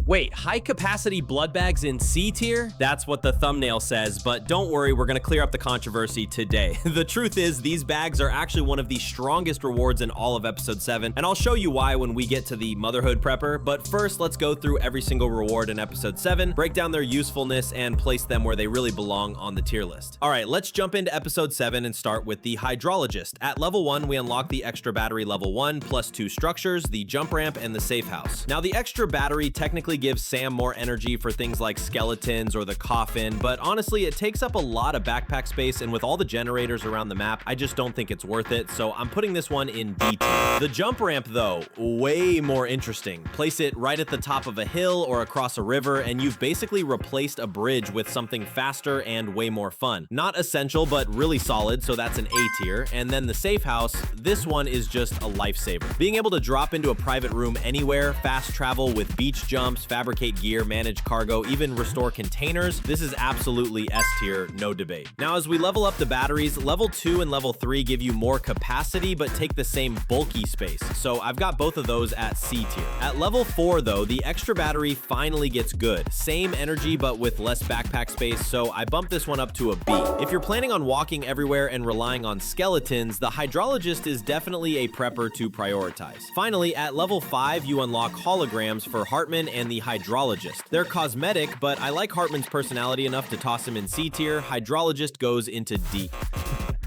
Wait, high-capacity blood bags in C tier? That's what the thumbnail says, but don't worry, we're gonna clear up the controversy today. The truth is, these bags are actually one of the strongest rewards in all of Episode 7, and I'll show you why when we get to the Motherhood Prepper, but first, let's go through every single reward in Episode 7, break down their usefulness, and place them where they really belong on the tier list. Alright, let's jump into Episode 7 and start with the Hydrologist. At level 1, we unlock the extra battery level 1, plus 2 structures, the jump ramp, and the safe house. Now, the extra battery technically gives Sam more energy for things like skeletons or the Coffin, but honestly, it takes up a lot of backpack space, and with all the generators around the map, I just don't think it's worth it, so I'm putting this one in D tier. The jump ramp, though, way more interesting. Place it right at the top of a hill or across a river, and you've basically replaced a bridge with something faster and way more fun. Not essential, but really solid, so that's an A tier. And then the safe house, this one is just a lifesaver. Being able to drop into a private room anywhere, fast travel with beach jumps, fabricate gear, manage cargo, even restore containers, this is absolutely S tier, no debate. Now, as we level up the batteries, level 2 and level 3 give you more capacity, but take the same bulky space. So I've got both of those at C tier. At level 4, though, the extra battery finally gets good. Same energy, but with less backpack space, so I bumped this one up to a B. If you're planning on walking everywhere and relying on skeletons, the Hydrologist is definitely a prepper to prioritize. Finally, at level 5, you unlock holograms for Hartman and the Hydrologist. They're cosmetic, but I like Hartman's personality enough to toss him in C tier. Hydrologist goes into D.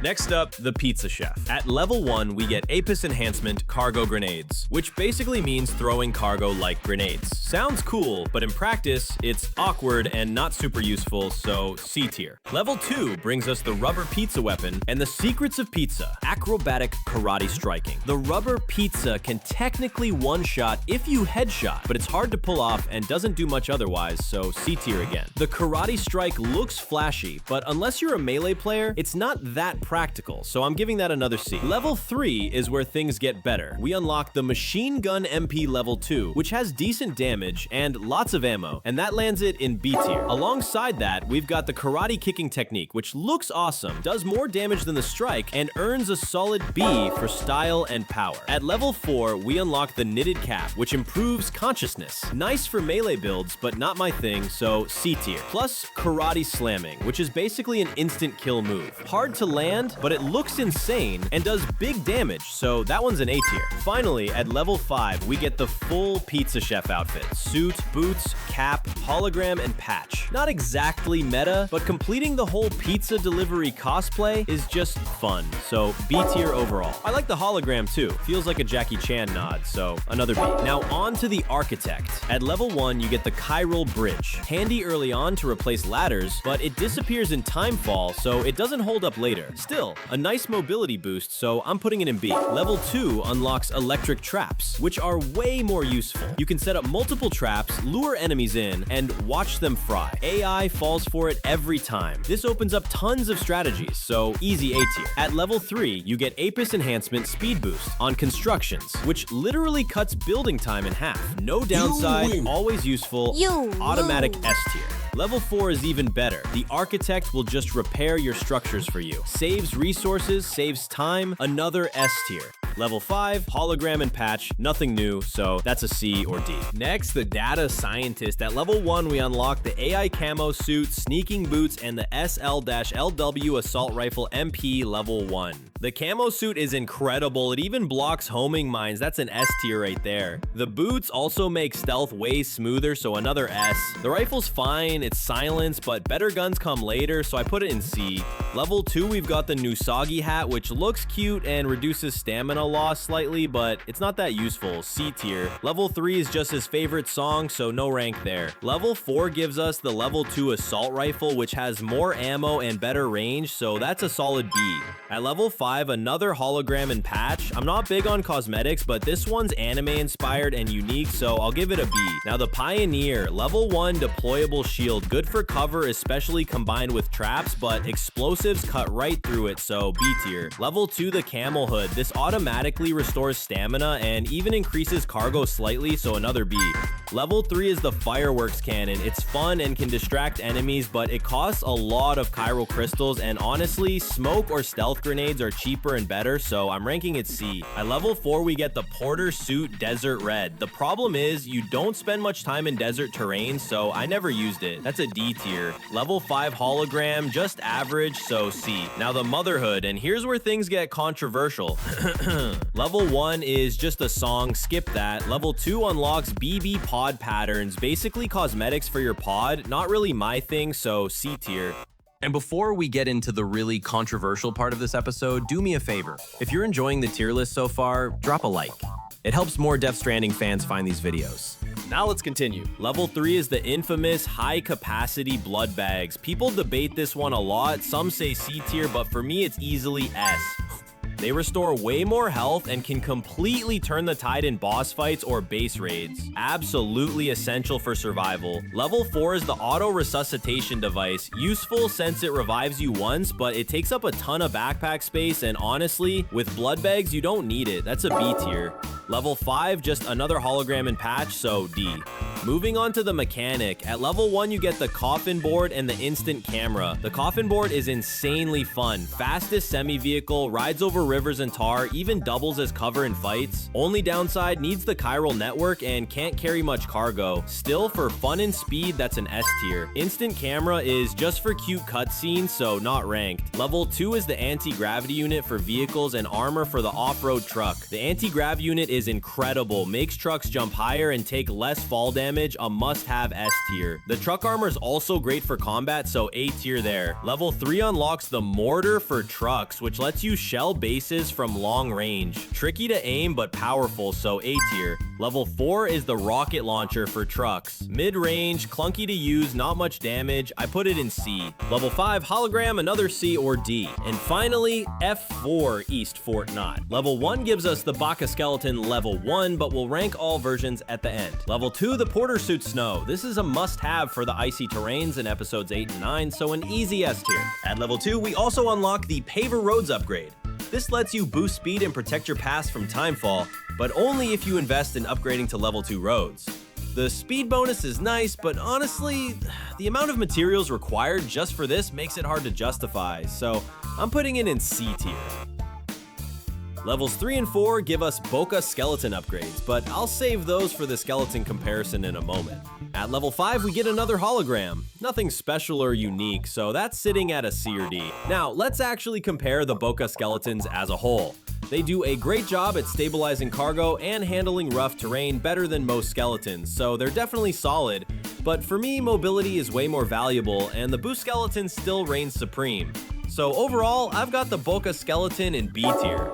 Next up, the Pizza Chef. At level 1, we get Apis Enhancement Cargo Grenades, which basically means throwing cargo like grenades. Sounds cool, but in practice, it's awkward and not super useful, so C tier. Level 2 brings us the Rubber Pizza Weapon and the Secrets of Pizza, Acrobatic Karate Striking. The Rubber Pizza can technically one-shot if you headshot, but it's hard to pull off and doesn't do much otherwise, so C tier again. The Karate Strike looks flashy, but unless you're a melee player, it's not that practical, so I'm giving that another C. Level 3 is where things get better. We unlock the Machine Gun MP Level 2, which has decent damage and lots of ammo, and that lands it in B tier. Alongside that, we've got the Karate Kicking Technique, which looks awesome, does more damage than the strike, and earns a solid B for style and power. At level 4, we unlock the Knitted Cap, which improves consciousness. Nice for melee builds, but not my thing, so C tier. Plus, Karate Slamming, which is basically an instant kill move. Hard to land, but it looks insane and does big damage, so that one's an A tier. Finally, at level 5, we get the full Pizza Chef outfit. Suit, boots, cap, hologram, and patch. Not exactly meta, but completing the whole pizza delivery cosplay is just fun, so B tier overall. I like the hologram too. Feels like a Jackie Chan nod, so another B. Now on to the Architect. At level 1, you get the Chiral Bridge. Handy early on to replace ladders, but it disappears in Timefall, so it doesn't hold up later. Still, a nice mobility boost, so I'm putting it in B. Level 2 unlocks Electric Traps, which are way more useful. You can set up multiple traps, lure enemies in, and watch them fry. AI falls for it every time. This opens up tons of strategies, so easy A tier. At level 3, you get Apis Enhancement Speed Boost on Constructions, which literally cuts building time in half. No downside, always useful, automatic S tier. Level 4 is even better. The Architect will just repair your structures for you. Saves resources, saves time, another S tier. Level 5, hologram and patch, nothing new, so that's a C or D. Next, the Data Scientist. At level 1, we unlock the AI Camo Suit, Sneaking Boots, and the SL-LW Assault Rifle MP Level 1. The Camo Suit is incredible. It even blocks homing mines. That's an S tier right there. The boots also make stealth way smoother, so another S. The rifle's fine, it's silenced, but better guns come later, so I put it in C. Level 2, we've got the Nusagi hat, which looks cute and reduces stamina loss slightly, but it's not that useful. C tier. Level 3 is just his favorite song, so no rank there. Level 4 gives us the Level 2 Assault Rifle, which has more ammo and better range, so that's a solid B. At level 5, another hologram and patch. I'm not big on cosmetics, but this one's anime inspired and unique, so I'll give it a B. Now the Pioneer, level 1 deployable shield, good for cover, especially combined with traps, but explosives cut right through it, so B tier. Level 2, the Camel Hood. This automatically restores stamina and even increases cargo slightly, so another B. Level 3 is the fireworks cannon. It's fun and can distract enemies, but it costs a lot of chiral crystals, and honestly, smoke or stealth grenades are cheaper and better, so I'm ranking it C. At level 4, we get the Porter Suit Desert Red. The problem is, you don't spend much time in desert terrain, so I never used it. That's a D tier. Level 5 hologram, just average, so C. Now the Motherhood, and here's where things get controversial. Level 1 is just a song, skip that. Level 2 unlocks BB pod patterns, basically cosmetics for your pod. Not really my thing, so C tier. And before we get into the really controversial part of this episode, do me a favor. If you're enjoying the tier list so far, drop a like. It helps more Death Stranding fans find these videos. Now let's continue. Level 3 is the infamous high-capacity blood bags. People debate this one a lot. Some say C tier, but for me it's easily S. They restore way more health and can completely turn the tide in boss fights or base raids. Absolutely essential for survival. Level 4 is the auto resuscitation device. Useful since it revives you once, but it takes up a ton of backpack space, and honestly, with blood bags, you don't need it. That's a B tier. Level 5, just another hologram and patch, so D. Moving on to the mechanic. At level 1, you get the Coffin board and the instant camera. The Coffin board is insanely fun. Fastest semi-vehicle, rides over rivers and tar, even doubles as cover in fights. Only downside, needs the chiral network and can't carry much cargo. Still, for fun and speed, that's an S tier. Instant camera is just for cute cutscenes, so not ranked. Level 2 is the anti-gravity unit for vehicles and armor for the off-road truck. The anti-grav unit is incredible, makes trucks jump higher and take less fall damage, a must-have S tier. The truck armor is also great for combat, so A tier there. Level 3 unlocks the mortar for trucks, which lets you shell bases from long range. Tricky to aim, but powerful, so A tier. Level 4 is the rocket launcher for trucks. Mid-range, clunky to use, not much damage, I put it in C. Level 5 hologram, another C or D. And finally, F4 East Fort Knot. Level 1 gives us the Bokka skeleton level 1, but we'll rank all versions at the end. Level 2, the Porter Suit Snow. This is a must-have for the icy terrains in episodes 8 and 9, so an easy S tier. At level 2, we also unlock the Paver Roads upgrade. This lets you boost speed and protect your pass from timefall, but only if you invest in upgrading to level 2 roads. The speed bonus is nice, but honestly, the amount of materials required just for this makes it hard to justify, so I'm putting it in C tier. Levels 3 and 4 give us Bokka skeleton upgrades, but I'll save those for the skeleton comparison in a moment. At level 5, we get another hologram. Nothing special or unique, so that's sitting at a C or D. Now, let's actually compare the Bokka skeletons as a whole. They do a great job at stabilizing cargo and handling rough terrain better than most skeletons, so they're definitely solid, but for me, mobility is way more valuable, and the boost skeleton still reigns supreme. So overall, I've got the Bokka skeleton in B tier.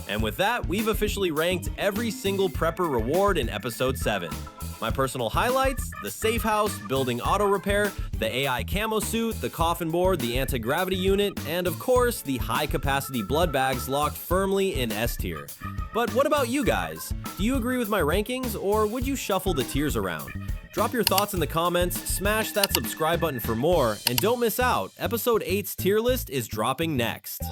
And with that, we've officially ranked every single prepper reward in episode 7. My personal highlights: the safe house, building auto repair, the AI camo suit, the coffin board, the anti-gravity unit, and of course, the high-capacity blood bags locked firmly in S tier. But what about you guys? Do you agree with my rankings, or would you shuffle the tiers around? Drop your thoughts in the comments, smash that subscribe button for more, and don't miss out, episode 8's tier list is dropping next.